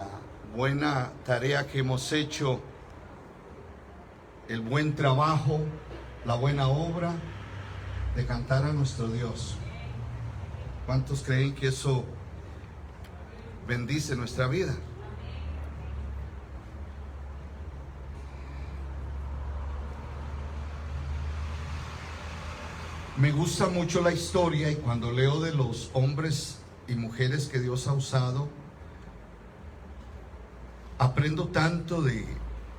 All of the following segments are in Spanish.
la buena tarea que hemos hecho, el buen trabajo, la buena obra de cantar a nuestro Dios. ¿Cuántos creen que eso bendice nuestra vida? Me gusta mucho la historia, y cuando leo de los hombres y mujeres que Dios ha usado, aprendo tanto de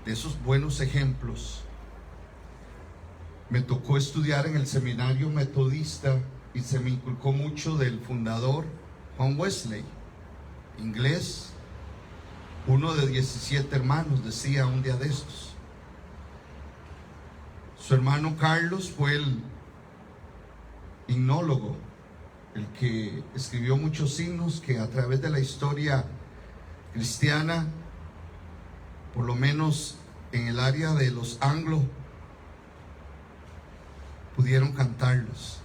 esos buenos ejemplos. Me tocó estudiar en el seminario metodista y se me inculcó mucho del fundador John Wesley, inglés, uno de 17 hermanos, decía un día de estos. Su hermano Carlos fue el himnólogo, el que escribió muchos himnos que a través de la historia cristiana, por lo menos en el área de los anglos, pudieron cantarlos.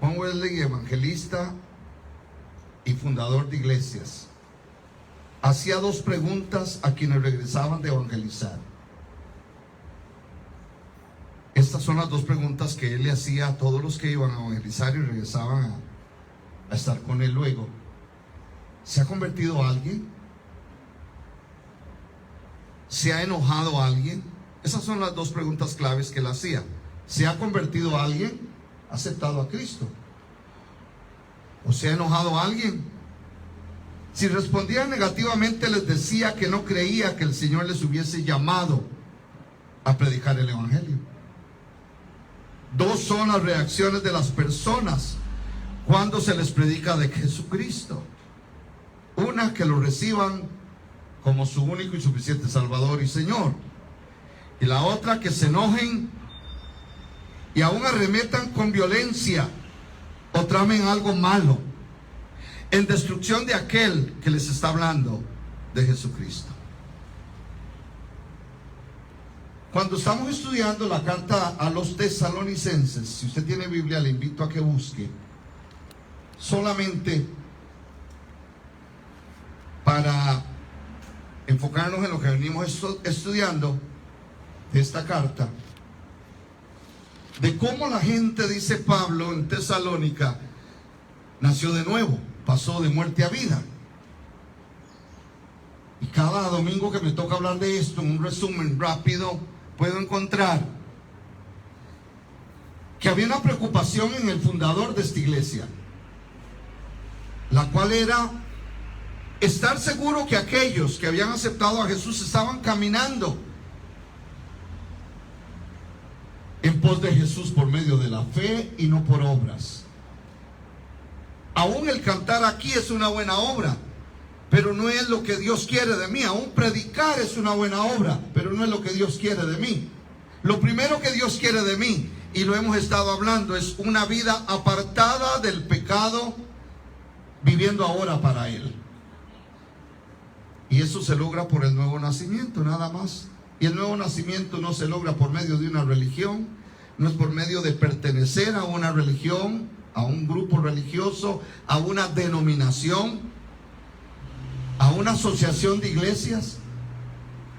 Juan Wesley, evangelista y fundador de iglesias, hacía dos preguntas a quienes regresaban de evangelizar. Estas son las dos preguntas que él le hacía a todos los que iban a evangelizar y regresaban a estar con él luego. ¿Se ha convertido alguien? ¿Se ha enojado alguien? Esas son las dos preguntas claves que él hacía. ¿Se ha convertido alguien? ¿Ha aceptado a Cristo? ¿O se ha enojado alguien? Si respondían negativamente, les decía que no creía que el Señor les hubiese llamado a predicar el evangelio. Dos son las reacciones de las personas cuando se les predica de Jesucristo. Una, que lo reciban como su único y suficiente Salvador y Señor. Y la otra, que se enojen y aún arremetan con violencia o tramen algo malo en destrucción de aquel que les está hablando de Jesucristo. Cuando estamos estudiando la carta a los tesalonicenses, si usted tiene Biblia, le invito a que busque, solamente para enfocarnos en lo que venimos estudiando de esta carta, de cómo la gente, dice Pablo en Tesalónica, nació de nuevo, pasó de muerte a vida. Y cada domingo que me toca hablar de esto, en un resumen rápido, puedo encontrar que había una preocupación en el fundador de esta iglesia, la cual era estar seguro que aquellos que habían aceptado a Jesús estaban caminando en pos de Jesús por medio de la fe y no por obras. Aún el cantar aquí es una buena obra, pero no es lo que Dios quiere de mí. Aún predicar es una buena obra, pero no es lo que Dios quiere de mí. Lo primero que Dios quiere de mí, y lo hemos estado hablando, es una vida apartada del pecado, viviendo ahora para Él. Y eso se logra por el nuevo nacimiento, nada más. Y el nuevo nacimiento no se logra por medio de una religión, no es por medio de pertenecer a una religión, a un grupo religioso, a una denominación, a una asociación de iglesias.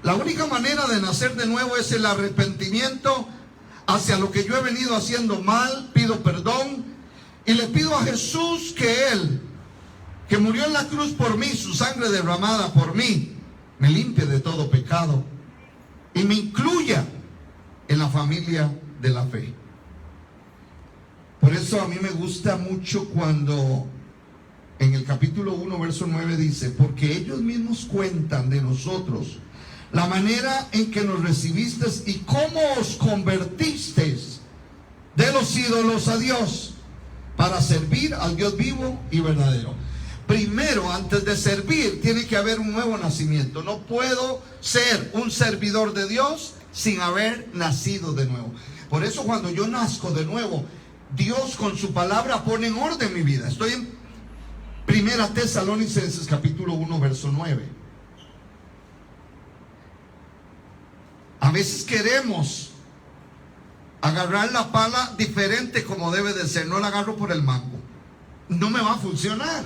La única manera de nacer de nuevo es el arrepentimiento hacia lo que yo he venido haciendo mal. Pido perdón y le pido a Jesús que Él, que murió en la cruz por mí, su sangre derramada por mí, me limpie de todo pecado y me incluya en la familia de la fe. Por eso a mí me gusta mucho cuando en el capítulo 1, verso 9 dice: porque ellos mismos cuentan de nosotros la manera en que nos recibisteis y cómo os convertisteis de los ídolos a Dios, para servir al Dios vivo y verdadero. Primero, antes de servir, tiene que haber un nuevo nacimiento. No puedo ser un servidor de Dios sin haber nacido de nuevo. Por eso cuando yo nazco de nuevo, Dios con su palabra pone en orden mi vida. Estoy en Primera Tesalonicenses capítulo 1, verso 9. A veces queremos agarrar la pala diferente como debe de ser. No la agarro por el mango, no me va a funcionar.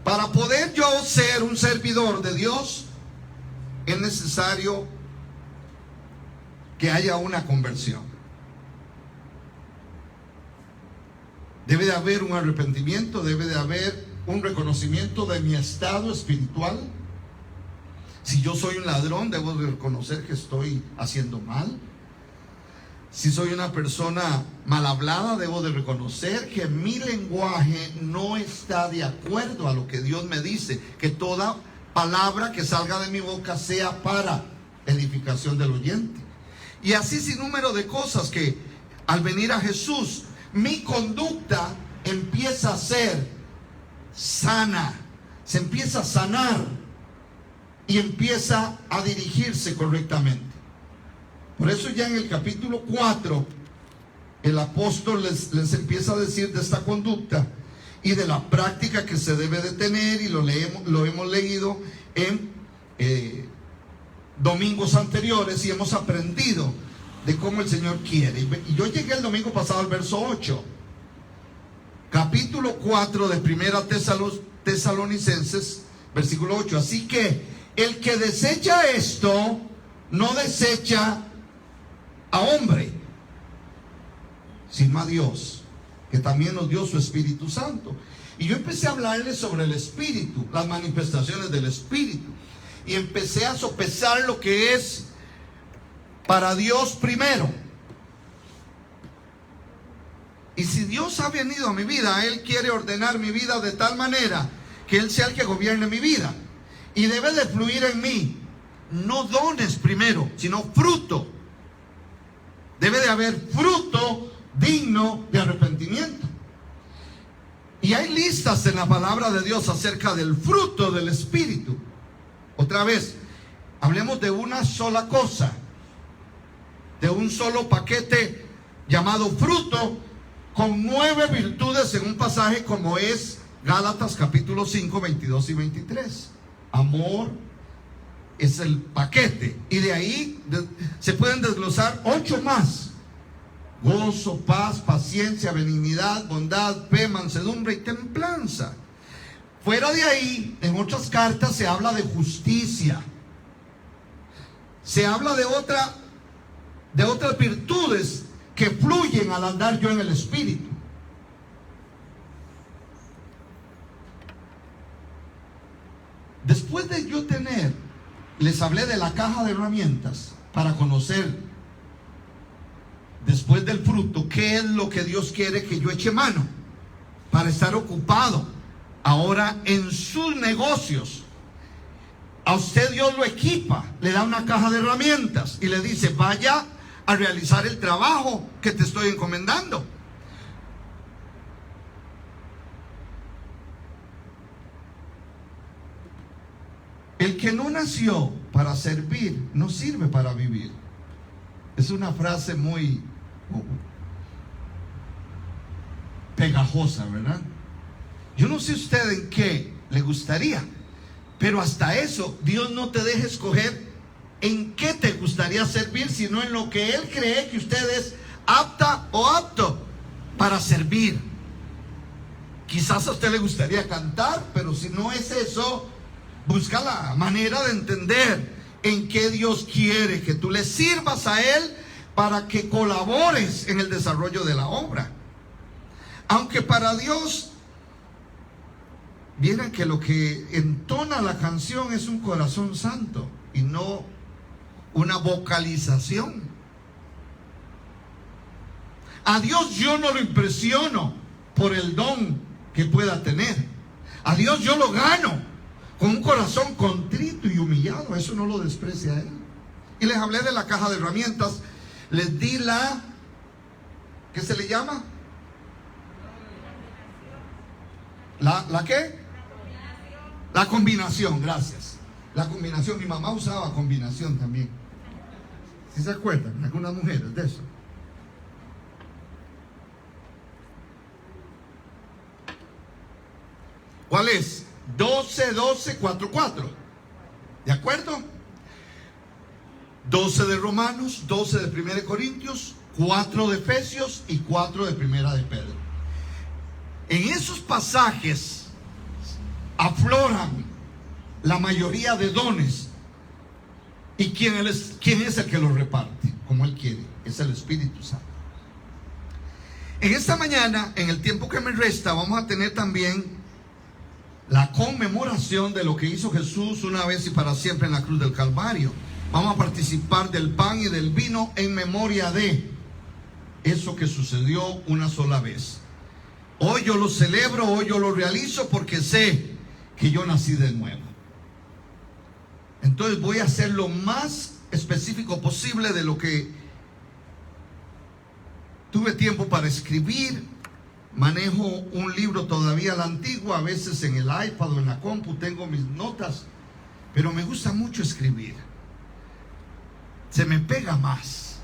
Para poder yo ser un servidor de Dios, es necesario que haya una conversión. Debe de haber un arrepentimiento, debe de haber un reconocimiento de mi estado espiritual. Si yo soy un ladrón, debo de reconocer que estoy haciendo mal. Si soy una persona mal hablada, debo de reconocer que mi lenguaje no está de acuerdo a lo que Dios me dice. Que toda palabra que salga de mi boca sea para edificación del oyente. Y así sin número de cosas que al venir a Jesús, mi conducta empieza a ser sana, se empieza a sanar y empieza a dirigirse correctamente. Por eso ya en el capítulo 4 el apóstol les empieza a decir de esta conducta y de la práctica que se debe de tener, y lo hemos leído en domingos anteriores y hemos aprendido de cómo el Señor quiere. Y yo llegué el domingo pasado al verso 8, capítulo 4 de Primera Tesalonicenses, versículo 8. Así que el que desecha esto, no desecha a hombre, sino a Dios, que también nos dio su Espíritu Santo. Y yo empecé a hablarles sobre el Espíritu, las manifestaciones del Espíritu, y empecé a sopesar lo que es para Dios primero. Y si Dios ha venido a mi vida, Él quiere ordenar mi vida de tal manera que Él sea el que gobierne mi vida. Y debe de fluir en mí, no dones primero, sino fruto. Debe de haber fruto digno de arrepentimiento. Y hay listas en la palabra de Dios acerca del fruto del Espíritu. Otra vez, hablemos de una sola cosa, de un solo paquete llamado fruto, con 9 virtudes en un pasaje como es Gálatas capítulo 5, 22 y 23. Amor es el paquete, y de ahí se pueden desglosar 8 más: gozo, paz, paciencia, benignidad, bondad, fe, mansedumbre y templanza. Fuera de ahí, en otras cartas se habla de justicia, se habla de otras virtudes que fluyen al andar yo en el Espíritu. Después de yo les hablé de la caja de herramientas para conocer, después del fruto, qué es lo que Dios quiere que yo eche mano para estar ocupado ahora en sus negocios. A usted Dios lo equipa, le da una caja de herramientas y le dice: vaya a realizar el trabajo que te estoy encomendando. El que no nació para servir, no sirve para vivir. Es una frase muy pegajosa, ¿verdad? Yo no sé usted en qué le gustaría, pero hasta eso Dios no te deja escoger en qué te gustaría servir, sino en lo que Él cree que usted es apta o apto para servir. Quizás a usted le gustaría cantar, pero si no es eso, busca la manera de entender en qué Dios quiere que tú le sirvas a Él para que colabores en el desarrollo de la obra. Aunque para Dios, vieran que lo que entona la canción es un corazón santo y no una vocalización. A Dios yo no lo impresiono por el don que pueda tener. A Dios yo lo gano con un corazón contrito y humillado. Eso no lo desprecia a Él. Y les hablé de la caja de herramientas. Les di ¿qué se le llama? ¿La qué? La combinación, gracias. La combinación, mi mamá usaba combinación también. ¿Sí se acuerdan? Algunas mujeres de eso. ¿Cuál es? 12, 12, 4, 4. ¿De acuerdo? 12 de Romanos, 12 de 1 Corintios, 4 de Efesios y 4 de 1 de Pedro. En esos pasajes afloran la mayoría de dones. ¿Y quién es el que los reparte? Como Él quiere, es el Espíritu Santo. En esta mañana, en el tiempo que me resta, vamos a tener también la conmemoración de lo que hizo Jesús una vez y para siempre en la cruz del Calvario. Vamos a participar del pan y del vino en memoria de eso que sucedió una sola vez. Hoy yo lo celebro, hoy yo lo realizo porque sé que yo nací de nuevo. Entonces voy a ser lo más específico posible de lo que tuve tiempo para escribir. Manejo un libro todavía a la antigua, a veces en el iPad o en la compu tengo mis notas, pero me gusta mucho escribir. Se me pega más.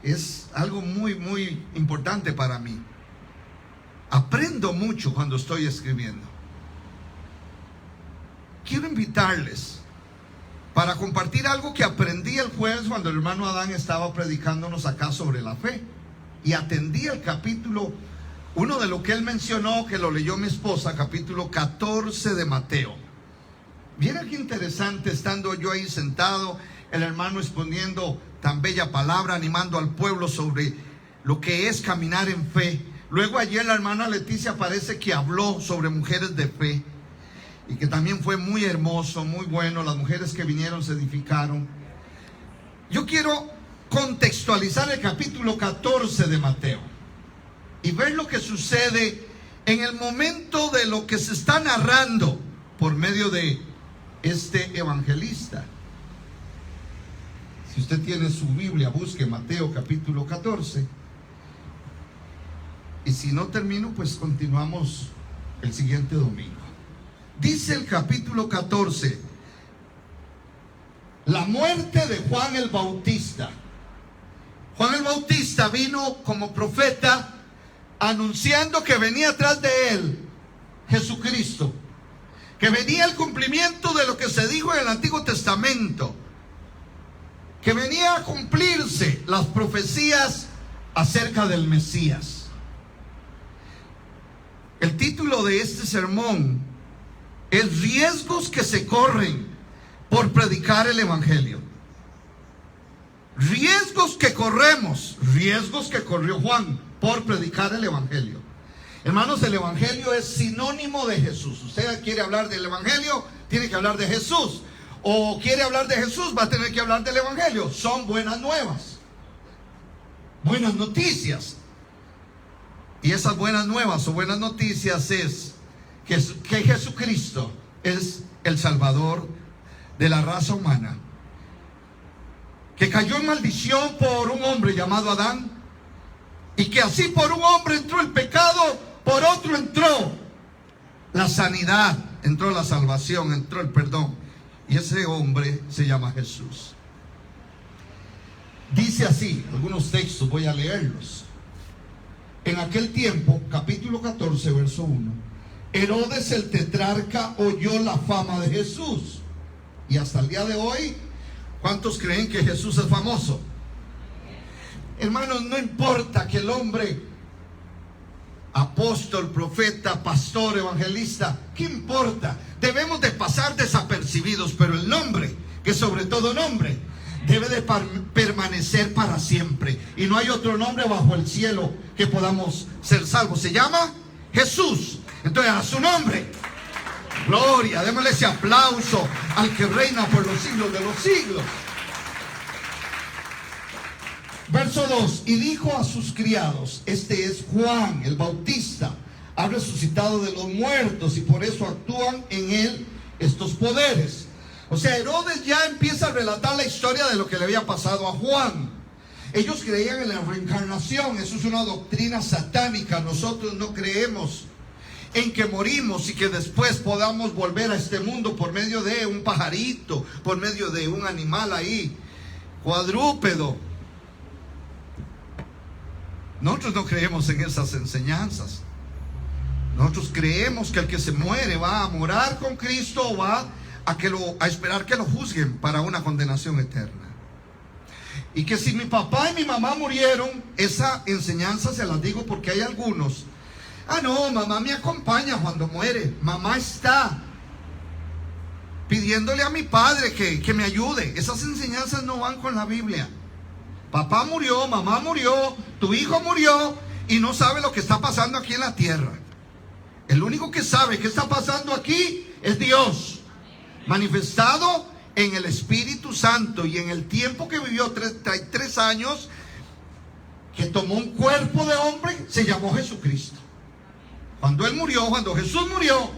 Es algo muy, muy importante para mí. Aprendo mucho cuando estoy escribiendo. Quiero invitarles para compartir algo que aprendí el jueves cuando el hermano Adán estaba predicándonos acá sobre la fe. Y atendí el capítulo, uno de lo que él mencionó, que lo leyó mi esposa, capítulo 14 de Mateo. Miren qué interesante, estando yo ahí sentado, el hermano exponiendo tan bella palabra, animando al pueblo sobre lo que es caminar en fe. Luego ayer la hermana Leticia parece que habló sobre mujeres de fe, y que también fue muy hermoso, muy bueno. Las mujeres que vinieron se edificaron. Yo quiero contextualizar el capítulo 14 de Mateo y ver lo que sucede en el momento de lo que se está narrando por medio de este evangelista. Si usted tiene su Biblia, busque Mateo capítulo 14. Y si no termino, pues continuamos el siguiente domingo. Dice el capítulo 14: la muerte de Juan el Bautista. Juan el Bautista vino como profeta anunciando que venía atrás de él Jesucristo, que venía el cumplimiento de lo que se dijo en el Antiguo Testamento, que venía a cumplirse las profecías acerca del Mesías. El título de este sermón es riesgos que se corren por predicar el evangelio. Riesgos que corremos, riesgos que corrió Juan por predicar el evangelio. Hermanos, el evangelio es sinónimo de Jesús. Usted quiere hablar del evangelio, tiene que hablar de Jesús. O quiere hablar de Jesús, va a tener que hablar del evangelio. Son buenas nuevas, buenas noticias. Y esas buenas nuevas o buenas noticias es que Jesucristo es el Salvador de la raza humana, que cayó en maldición por un hombre llamado Adán, y que así por un hombre entró el pecado, por otro entró la sanidad, entró la salvación, entró el perdón, y ese hombre se llama Jesús. Dice así, algunos textos voy a leerlos. En aquel tiempo, capítulo 14, verso 1, Herodes el tetrarca oyó la fama de Jesús. Y hasta el día de hoy, ¿cuántos creen que Jesús es famoso? Hermanos, no importa que el hombre, apóstol, profeta, pastor, evangelista, ¿qué importa? Debemos de pasar desapercibidos, pero el nombre, que es sobre todo nombre, debe de permanecer para siempre. Y no hay otro nombre bajo el cielo que podamos ser salvos. Se llama Jesús. Entonces, a su nombre, gloria, démosle ese aplauso al que reina por los siglos de los siglos. Verso 2: y dijo a sus criados: este es Juan el Bautista, ha resucitado de los muertos, y por eso actúan en él estos poderes. O sea, Herodes ya empieza a relatar la historia de lo que le había pasado a Juan. Ellos creían en la reencarnación. Eso es una doctrina satánica. Nosotros no creemos en que morimos y que después podamos volver a este mundo por medio de un pajarito, por medio de un animal ahí, cuadrúpedo. Nosotros no creemos en esas enseñanzas. Nosotros creemos que el que se muere va a morar con Cristo, o va a esperar que lo juzguen para una condenación eterna. Y que si mi papá y mi mamá murieron, esa enseñanza se las digo porque hay algunos Ah, no, mamá me acompaña cuando muere. Mamá está pidiéndole a mi padre que me ayude. Esas enseñanzas no van con la Biblia. Papá murió, mamá murió, tu hijo murió y no sabe lo que está pasando aquí en la tierra. El único que sabe qué está pasando aquí es Dios, manifestado en el Espíritu Santo. Y en el tiempo que vivió 33 años, que tomó un cuerpo de hombre, se llamó Jesucristo. Cuando Él murió, cuando Jesús murió,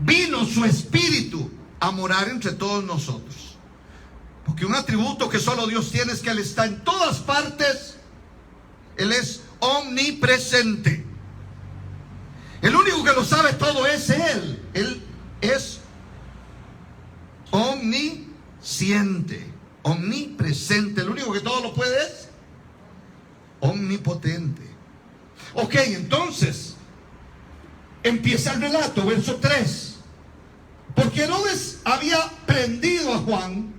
vino su Espíritu a morar entre todos nosotros. Porque un atributo que solo Dios tiene es que Él está en todas partes. Él es omnipresente. El único que lo sabe todo es Él. Él es omnisciente, omnipresente. El único que todo lo puede es omnipotente. Ok, entonces empieza el relato, verso 3. Porque Herodes había prendido a Juan,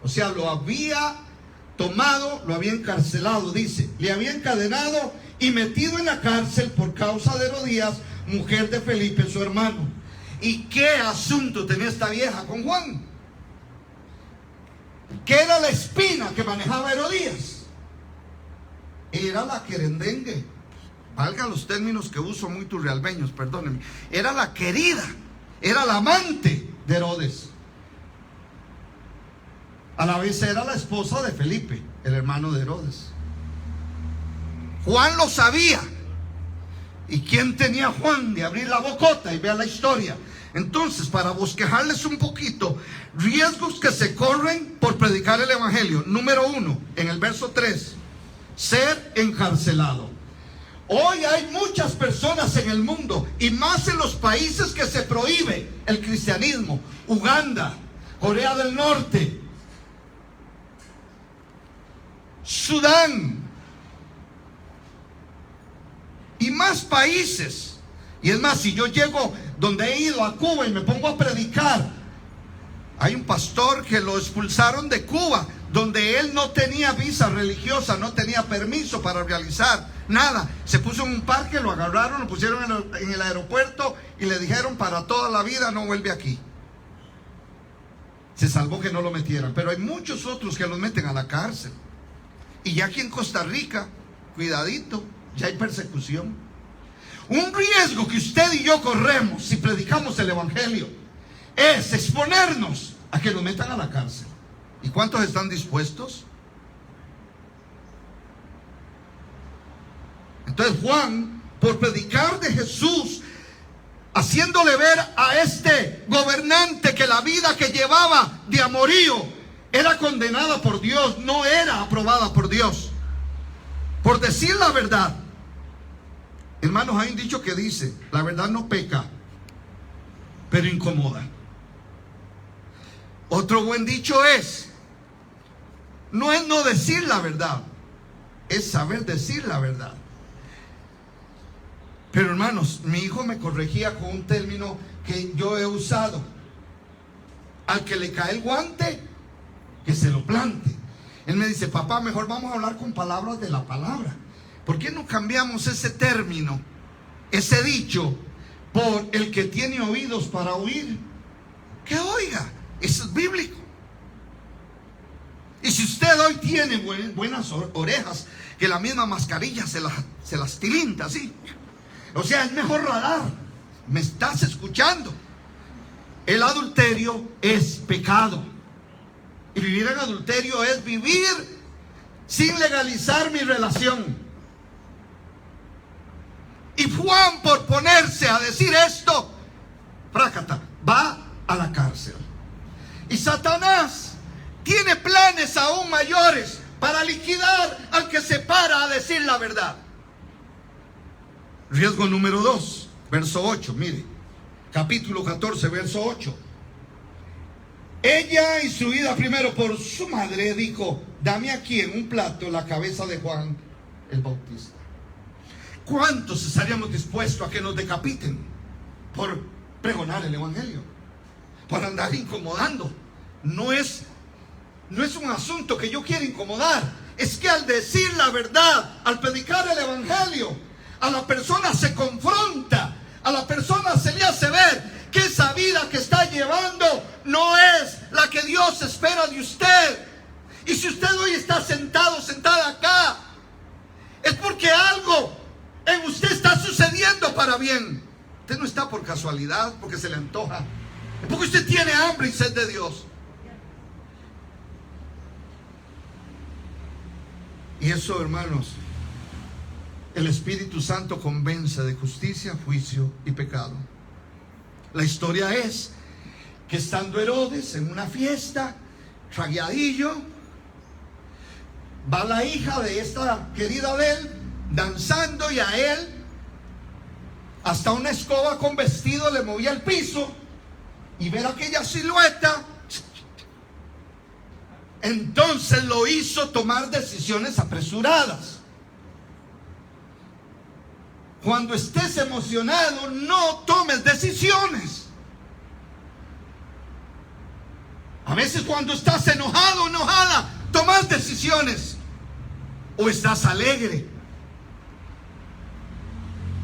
o sea, lo había tomado, lo había encarcelado, dice, le había encadenado y metido en la cárcel por causa de Herodías, mujer de Felipe, su hermano. ¿Y qué asunto tenía esta vieja con Juan? ¿Qué era la espina que manejaba Herodías? Era la querendengue. Valga los términos que uso muy turrialbeños, perdónenme. Era la querida, era la amante de Herodes. A la vez era la esposa de Felipe, el hermano de Herodes. Juan lo sabía. ¿Y quién tenía a Juan de abrir la bocota? Y vea la historia. Entonces, para bosquejarles un poquito, riesgos que se corren por predicar el evangelio. Número 1, en el verso 3, ser encarcelado. Hoy hay muchas personas en el mundo, y más en los países que se prohíbe el cristianismo: Uganda, Corea del Norte, Sudán y más países. Y es más, si yo llego donde he ido a Cuba y me pongo a predicar, hay un pastor que lo expulsaron de Cuba, donde él no tenía visa religiosa, no tenía permiso para realizar nada. Se puso en un parque, lo agarraron, lo pusieron en el aeropuerto y le dijeron: para toda la vida no vuelve aquí. Se salvó que no lo metieran. Pero hay muchos otros que los meten a la cárcel. Y ya aquí en Costa Rica, cuidadito, ya hay persecución. Un riesgo que usted y yo corremos si predicamos el evangelio es exponernos a que nos metan a la cárcel. ¿Y cuántos están dispuestos? Entonces Juan, por predicar de Jesús, haciéndole ver a este gobernante que la vida que llevaba de amorío era condenada por Dios, no era aprobada por Dios, por decir la verdad. Hermanos, hay un dicho que dice: la verdad no peca, pero incomoda. Otro buen dicho es: no es no decir la verdad, es saber decir la verdad. Pero hermanos, mi hijo me corregía con un término que yo he usado: al que le cae el guante, que se lo plante. Él me dice: papá, mejor vamos a hablar con palabras de la palabra. ¿Por qué no cambiamos ese término, ese dicho, por el que tiene oídos para oír, que oiga? Eso es bíblico. Y si usted hoy tiene buenas orejas, que la misma mascarilla se las tilinta así. O sea, es mejor radar. ¿Me estás escuchando? El adulterio es pecado. Y vivir en adulterio es vivir sin legalizar mi relación. Y Juan, por ponerse a decir esto, frácata, va a la cárcel. Y Satanás tiene planes aún mayores para liquidar al que se para a decir la verdad. Riesgo número 2, verso 8, mire, capítulo 14, verso 8. Ella, instruida primero por su madre, dijo: dame aquí en un plato la cabeza de Juan el Bautista. ¿Cuántos estaríamos dispuestos a que nos decapiten por pregonar el evangelio? Por andar incomodando. No es un asunto que yo quiera incomodar. Es que al decir la verdad, al predicar el evangelio, a la persona se confronta, a la persona se le hace ver que esa vida que está llevando no es la que Dios espera de usted. Y si usted hoy está sentado, sentada acá, es porque algo en usted está sucediendo para bien. Usted no está por casualidad, porque se le antoja. Es porque usted tiene hambre y sed de Dios. Y eso, hermanos, el Espíritu Santo convence de justicia, juicio y pecado. La historia es que estando Herodes en una fiesta, tragueadillo, va la hija de esta querida de él, danzando, y a él, hasta una escoba con vestido le movía el piso, y ver aquella silueta, entonces lo hizo tomar decisiones apresuradas. Cuando estés emocionado, no tomes decisiones. A veces cuando estás enojado o enojada, tomas decisiones. O estás alegre.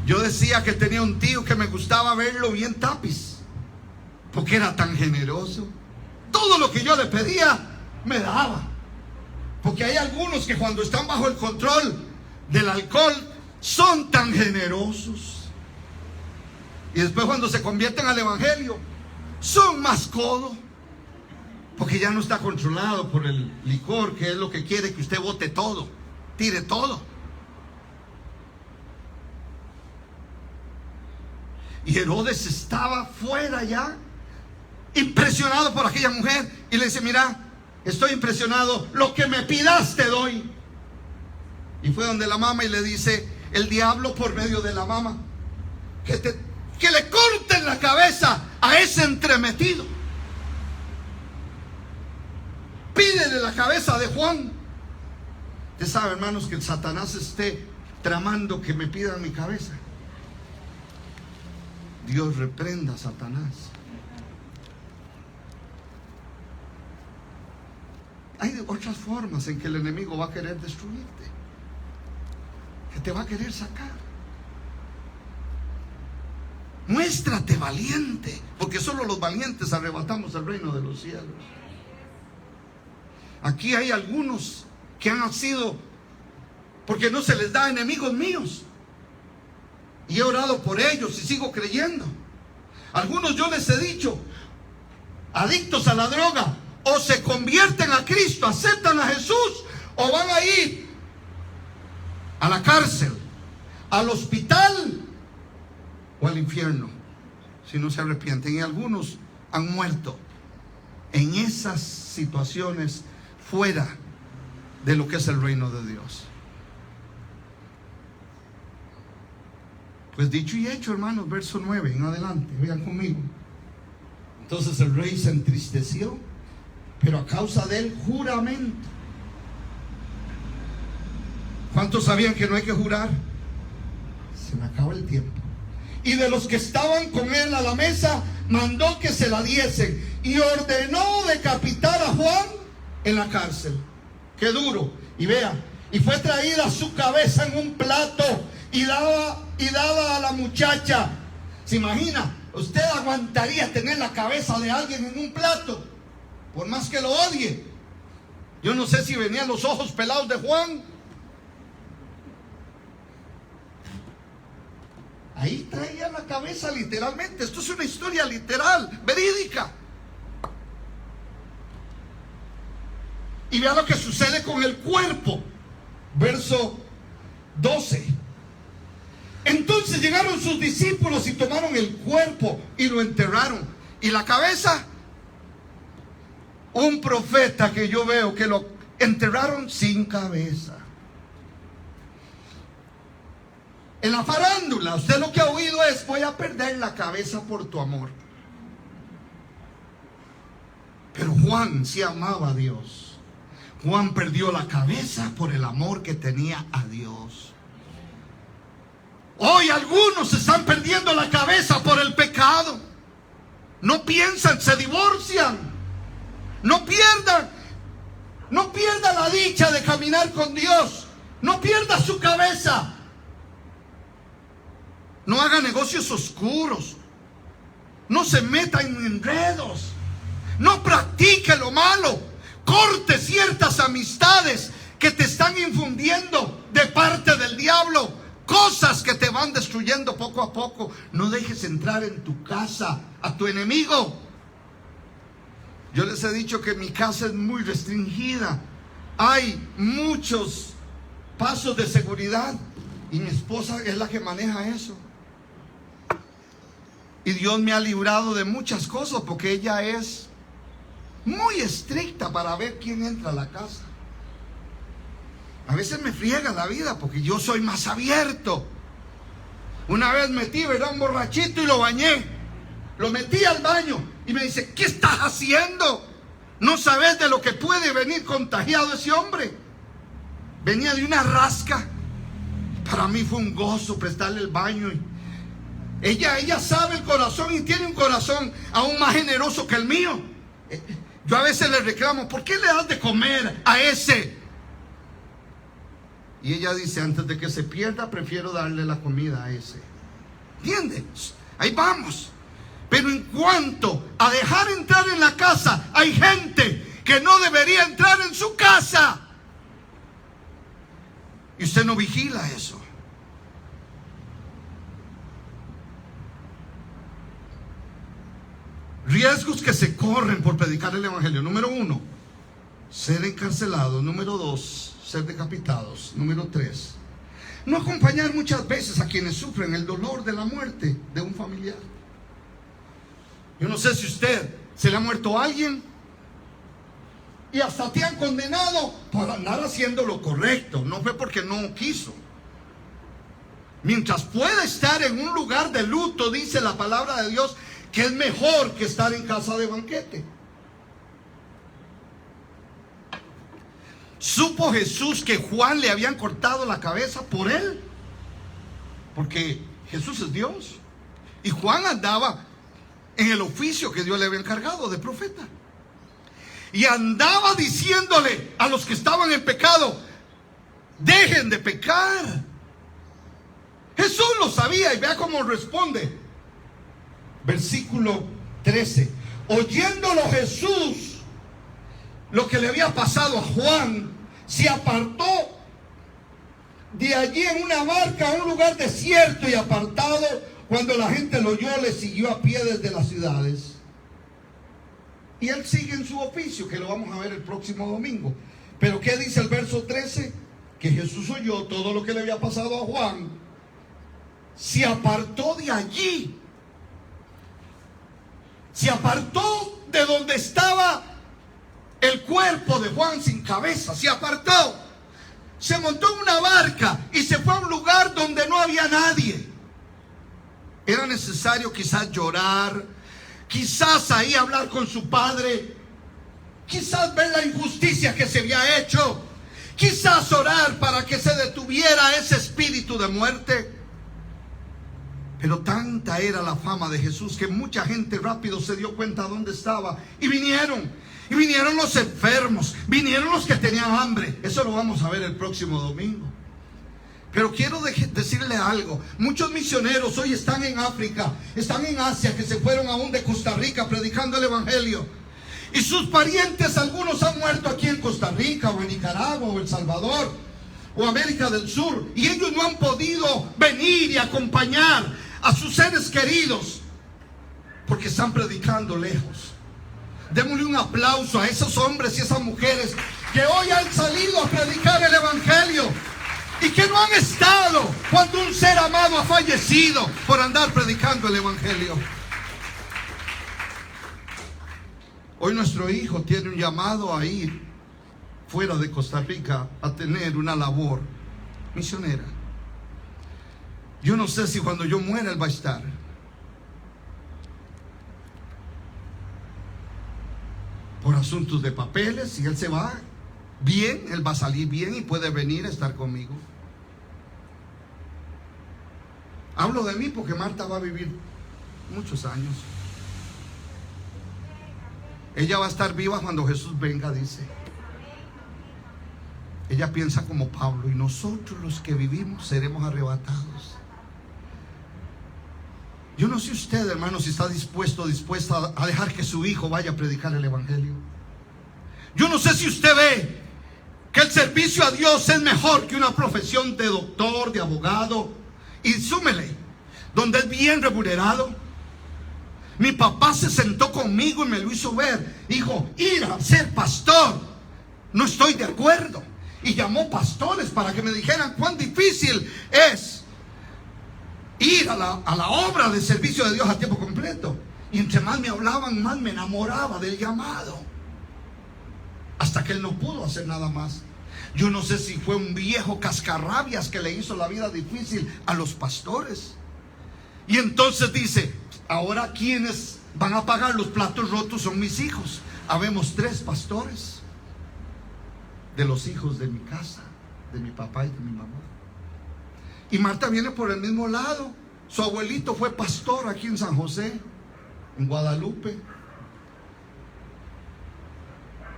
Yo decía que tenía un tío que me gustaba verlo bien tapiz, porque era tan generoso. Todo lo que yo le pedía, me daba. Porque hay algunos que cuando están bajo el control del alcohol son tan generosos, y después cuando se convierten al evangelio son más codos, porque ya no está controlado por el licor, que es lo que quiere que usted bote todo, tire todo. Y Herodes estaba fuera ya, impresionado por aquella mujer, y le dice: mira, estoy impresionado, lo que me pidas te doy. Y fue donde la mamá y le dice: el diablo por medio de la mamá, que le corten la cabeza a ese entremetido. Pídele la cabeza de Juan. Usted sabe, hermanos, que el Satanás esté tramando que me pidan mi cabeza. Dios reprenda a Satanás. Hay otras formas en que el enemigo va a querer destruirte, que te va a querer sacar. Muéstrate valiente, porque solo los valientes arrebatamos el reino de los cielos. Aquí hay algunos que han nacido porque no se les da enemigos míos, y he orado por ellos y sigo creyendo. Algunos yo les he dicho, adictos a la droga, o se convierten a Cristo, aceptan a Jesús, o van a ir a la cárcel, al hospital o al infierno si no se arrepienten. Y algunos han muerto en esas situaciones fuera de lo que es el reino de Dios. Pues dicho y hecho, hermanos, verso 9 en adelante, vean conmigo. Entonces el rey se entristeció, pero a causa del juramento. ¿Cuántos sabían que no hay que jurar? Se me acaba el tiempo. Y de los que estaban con él a la mesa, mandó que se la diesen, y ordenó decapitar a Juan en la cárcel. Qué duro. Y vea, y fue traída su cabeza en un plato y dada a la muchacha. ¿Se imagina? ¿Usted aguantaría tener la cabeza de alguien en un plato? Por más que lo odie. Yo no sé si venían los ojos pelados de Juan. Ahí traía la cabeza literalmente. Esto es una historia literal, verídica. Y vea lo que sucede con el cuerpo. Verso 12. Entonces llegaron sus discípulos y tomaron el cuerpo y lo enterraron. ¿Y la cabeza? Un profeta que yo veo que lo enterraron sin cabeza. En la farándula, usted lo que ha oído es: voy a perder la cabeza por tu amor. Pero Juan sí amaba a Dios. Juan perdió la cabeza por el amor que tenía a Dios. Hoy algunos están perdiendo la cabeza por el pecado. No piensan, se divorcian. No pierdan la dicha de caminar con Dios. No pierda su cabeza. No haga negocios oscuros. No se meta en enredos. No practique lo malo. Corte ciertas amistades que te están infundiendo de parte del diablo, cosas que te van destruyendo poco a poco. No dejes entrar en tu casa a tu enemigo. Yo les he dicho que mi casa es muy restringida. Hay muchos pasos de seguridad y mi esposa es la que maneja eso. Y Dios me ha librado de muchas cosas porque ella es muy estricta para ver quién entra a la casa. A veces me friega la vida porque yo soy más abierto. Una vez metí, ¿verdad?, un borrachito y lo bañé. Lo metí al baño y me dice: ¿qué estás haciendo? No sabes de lo que puede venir contagiado ese hombre. Venía de una rasca. Para mí fue un gozo prestarle el baño. Ella sabe el corazón y tiene un corazón aún más generoso que el mío. Yo a veces le reclamo: ¿por qué le das de comer a ese? Y ella dice: antes de que se pierda, prefiero darle la comida a ese. ¿Entiendes? Ahí vamos. Pero en cuanto a dejar entrar en la casa, hay gente que no debería entrar en su casa. Y usted no vigila eso. Riesgos que se corren por predicar el evangelio. Número 1, ser encarcelados. Número 2, ser decapitados. Número 3, no acompañar muchas veces a quienes sufren el dolor de la muerte de un familiar. Yo no sé si usted se le ha muerto a alguien y hasta te han condenado por andar haciendo lo correcto. No fue porque no quiso. Mientras pueda estar en un lugar de luto, dice la palabra de Dios, que es mejor que estar en casa de banquete. ¿Supo Jesús que Juan le habían cortado la cabeza por él? Porque Jesús es Dios. Y Juan andaba en el oficio que Dios le había encargado de profeta. Y andaba diciéndole a los que estaban en pecado: dejen de pecar. Jesús lo sabía y vea cómo responde. Versículo 13. Oyéndolo Jesús, lo que le había pasado a Juan, se apartó de allí en una barca a un lugar desierto y apartado. Cuando la gente lo oyó, le siguió a pie desde las ciudades. Y él sigue en su oficio, que lo vamos a ver el próximo domingo. Pero ¿qué dice el verso 13? Que Jesús oyó todo lo que le había pasado a Juan, se apartó de allí. Se apartó de donde estaba el cuerpo de Juan sin cabeza. Se apartó. Se montó en una barca y se fue a un lugar donde no había nadie. Era necesario quizás llorar, quizás ahí hablar con su padre, quizás ver la injusticia que se había hecho, quizás orar para que se detuviera ese espíritu de muerte. Pero tanta era la fama de Jesús que mucha gente rápido se dio cuenta dónde estaba y vinieron. Y vinieron los enfermos, vinieron los que tenían hambre. Eso lo vamos a ver el próximo domingo. Pero quiero decirle algo. Muchos misioneros hoy están en África, están en Asia, que se fueron aún de Costa Rica predicando el evangelio. Y sus parientes, algunos han muerto aquí en Costa Rica o en Nicaragua o El Salvador o América del Sur. Y ellos no han podido venir y acompañar a sus seres queridos porque están predicando lejos. Démosle un aplauso a esos hombres y esas mujeres que hoy han salido a predicar el evangelio y que no han estado cuando un ser amado ha fallecido por andar predicando el evangelio. Hoy nuestro hijo tiene un llamado a ir fuera de Costa Rica a tener una labor misionera. Yo no sé si cuando yo muera él va a estar. Por asuntos de papeles, si él se va bien, él va a salir bien y puede venir a estar conmigo. Hablo de mí porque Marta va a vivir muchos años. Ella va a estar viva cuando Jesús venga, dice. Ella piensa como Pablo: y nosotros los que vivimos seremos arrebatados. Yo no sé usted, hermano, si está dispuesta a dejar que su hijo vaya a predicar el evangelio. Yo no sé si usted ve que el servicio a Dios es mejor que una profesión de doctor, de abogado, y súmele, donde es bien remunerado. Mi papá se sentó conmigo y me lo hizo ver. Dijo, ir a ser pastor, no estoy de acuerdo. Y llamó pastores para que me dijeran cuán difícil es ir a la obra de servicio de Dios a tiempo completo. Y entre más me hablaban, más me enamoraba del llamado, hasta que él no pudo hacer nada más. Yo no sé si fue un viejo cascarrabias que le hizo la vida difícil a los pastores. Y entonces dice, ahora quienes van a pagar los platos rotos son mis hijos. Habemos 3 pastores de los hijos de mi casa, de mi papá y de mi mamá. Y Marta viene por el mismo lado. Su abuelito fue pastor aquí en San José, en Guadalupe.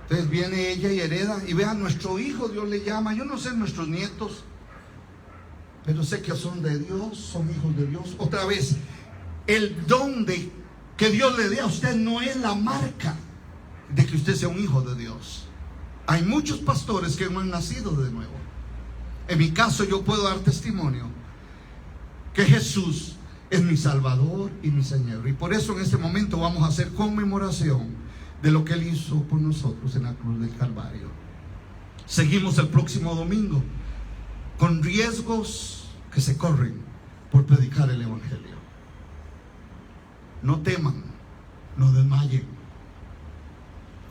Entonces viene ella y hereda. Y vean, nuestro hijo Dios le llama. Yo no sé nuestros nietos, pero sé que son de Dios, son hijos de Dios. Otra vez, el don que Dios le dé a usted no es la marca de que usted sea un hijo de Dios. Hay muchos pastores que no han nacido de nuevo. En mi caso, yo puedo dar testimonio que Jesús es mi Salvador y mi Señor. Y por eso en este momento vamos a hacer conmemoración de lo que Él hizo por nosotros en la cruz del Calvario. Seguimos el próximo domingo con riesgos que se corren por predicar el evangelio. No teman, no desmayen.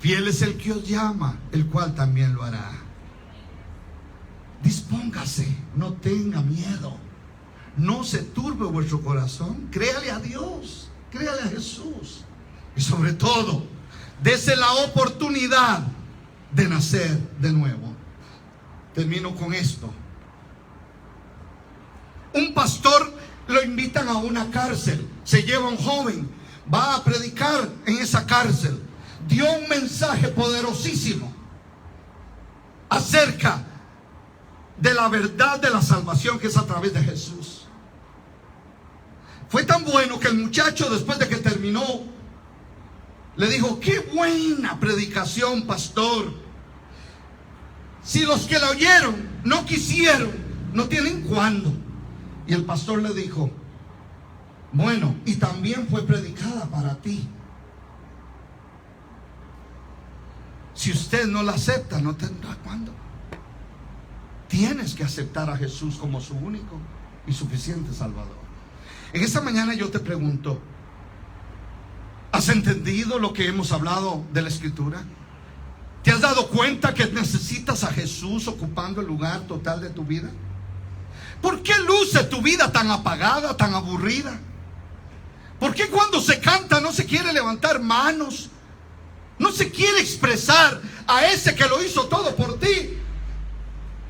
Fiel es el que os llama, el cual también lo hará. Dispóngase, no tenga miedo, no se turbe vuestro corazón. Créale a Dios, créale a Jesús, y sobre todo, dese la oportunidad de nacer de nuevo. Termino con esto. Un pastor lo invitan a una cárcel, se lleva un joven, va a predicar en esa cárcel. Dio un mensaje poderosísimo acerca de la verdad de la salvación, que es a través de Jesús. Fue tan bueno que el muchacho, después de que terminó, le dijo, qué buena predicación, pastor. Si los que la oyeron no quisieron, no tienen cuándo. Y el pastor le dijo, bueno, y también fue predicada para ti. Si usted no la acepta, no tendrá cuándo. Tienes que aceptar a Jesús como su único y suficiente Salvador. En esta mañana yo te pregunto, ¿has entendido lo que hemos hablado de la Escritura? ¿Te has dado cuenta que necesitas a Jesús ocupando el lugar total de tu vida? ¿Por qué luce tu vida tan apagada, tan aburrida? ¿Por qué cuando se canta no se quiere levantar manos? No se quiere expresar a ese que lo hizo todo por ti.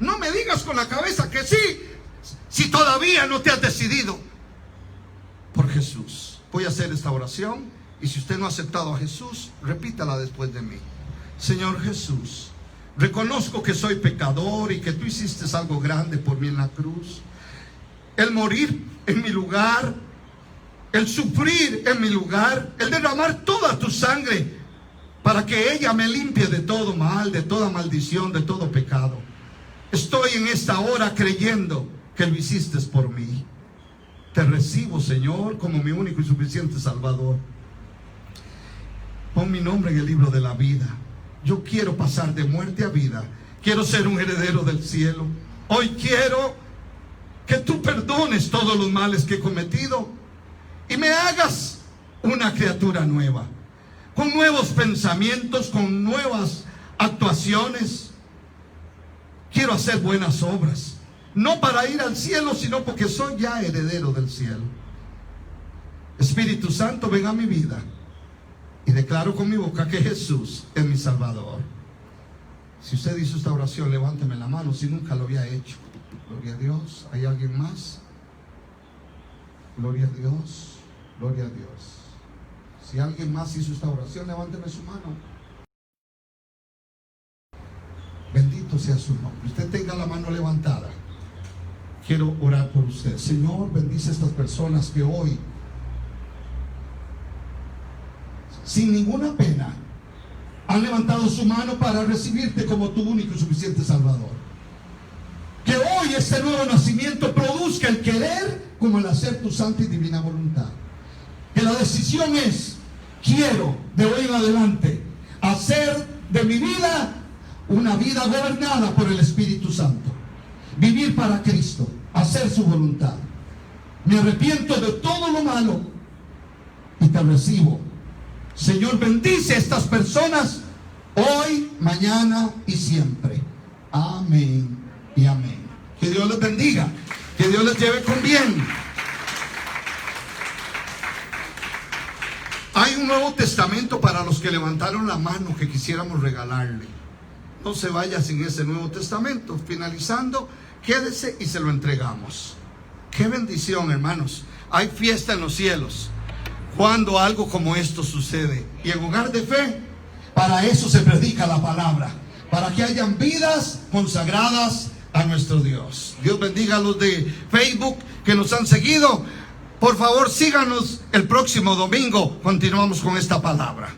No me digas con la cabeza que sí, si todavía no te has decidido por Jesús. Voy a hacer esta oración, y si usted no ha aceptado a Jesús, repítala después de mí. Señor Jesús, reconozco que soy pecador y que tú hiciste algo grande por mí en la cruz. El morir en mi lugar, el sufrir en mi lugar, el derramar toda tu sangre para que ella me limpie de todo mal, de toda maldición, de todo pecado. Estoy en esta hora creyendo que lo hiciste por mí. Te recibo, Señor, como mi único y suficiente Salvador. Pon mi nombre en el libro de la vida. Yo quiero pasar de muerte a vida. Quiero ser un heredero del cielo. Hoy quiero que tú perdones todos los males que he cometido y me hagas una criatura nueva, con nuevos pensamientos, con nuevas actuaciones. Quiero hacer buenas obras, no para ir al cielo, sino porque soy ya heredero del cielo. Espíritu Santo, ven a mi vida y declaro con mi boca que Jesús es mi Salvador. Si usted hizo esta oración, levánteme la mano si nunca lo había hecho. Gloria a Dios. ¿Hay alguien más? Gloria a Dios. Gloria a Dios. Si alguien más hizo esta oración, levánteme su mano. Bendito sea su nombre. Usted tenga la mano levantada. Quiero orar por usted. Señor, bendice a estas personas que hoy sin ninguna pena, han levantado su mano para recibirte como tu único y suficiente Salvador. Que hoy este nuevo nacimiento produzca el querer como el hacer tu santa y divina voluntad. Que la decisión es: quiero de hoy en adelante hacer de mi vida una vida gobernada por el Espíritu Santo, vivir para Cristo, hacer su voluntad. Me arrepiento de todo lo malo y te recibo. Señor, bendice a estas personas hoy, mañana y siempre. Amén y amén. Que Dios les bendiga, que Dios les lleve con bien. Hay un Nuevo Testamento para los que levantaron la mano que quisiéramos regalarle. No se vaya sin ese Nuevo Testamento. Finalizando, quédese y se lo entregamos. Qué bendición, hermanos. Hay fiesta en los cielos cuando algo como esto sucede. Y en Hogar de Fe, para eso se predica la palabra, para que hayan vidas consagradas a nuestro Dios. Dios bendiga a los de Facebook que nos han seguido. Por favor, síganos el próximo domingo. Continuamos con esta palabra.